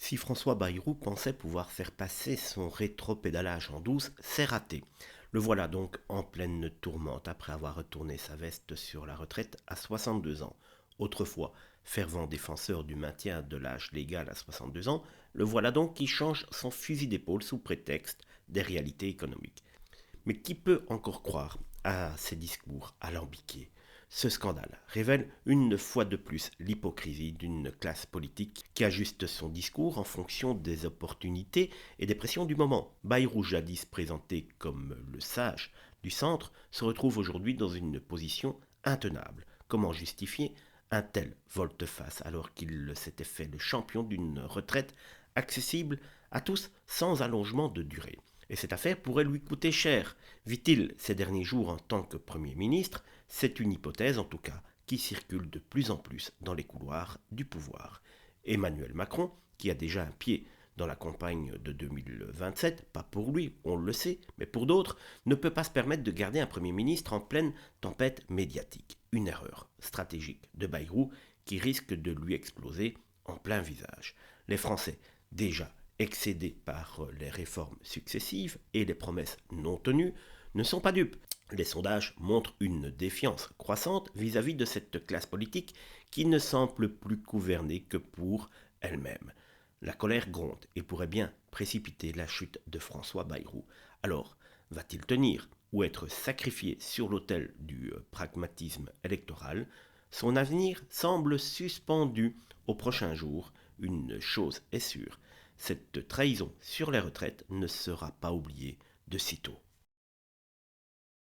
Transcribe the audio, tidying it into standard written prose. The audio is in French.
Si François Bayrou pensait pouvoir faire passer son rétropédalage en douce, c'est raté. Le voilà donc en pleine tourmente après avoir retourné sa veste sur la retraite à 62 ans. Autrefois, fervent défenseur du maintien de l'âge légal à 62 ans, le voilà donc qui change son fusil d'épaule sous prétexte des réalités économiques. Mais qui peut encore croire à ces discours alambiqués? Ce scandale révèle une fois de plus l'hypocrisie d'une classe politique qui ajuste son discours en fonction des opportunités et des pressions du moment. Bayrou, jadis présenté comme le sage du centre, se retrouve aujourd'hui dans une position intenable. Comment justifier un tel volte-face alors qu'il s'était fait le champion d'une retraite accessible à tous sans allongement de durée? Et cette affaire pourrait lui coûter cher, vit-il ces derniers jours en tant que Premier ministre. C'est une hypothèse en tout cas qui circule de plus en plus dans les couloirs du pouvoir. Emmanuel Macron, qui a déjà un pied dans la campagne de 2027, pas pour lui, on le sait, mais pour d'autres, ne peut pas se permettre de garder un Premier ministre en pleine tempête médiatique. Une erreur stratégique de Bayrou qui risque de lui exploser en plein visage. Les Français, déjà excédés par les réformes successives et les promesses non tenues, ne sont pas dupes. Les sondages montrent une défiance croissante vis-à-vis de cette classe politique qui ne semble plus gouverner que pour elle-même. La colère gronde et pourrait bien précipiter la chute de François Bayrou. Alors, va-t-il tenir ou être sacrifié sur l'autel du pragmatisme électoral? Son avenir semble suspendu aux prochains jours. Une chose est sûre, cette trahison sur les retraites ne sera pas oubliée de sitôt.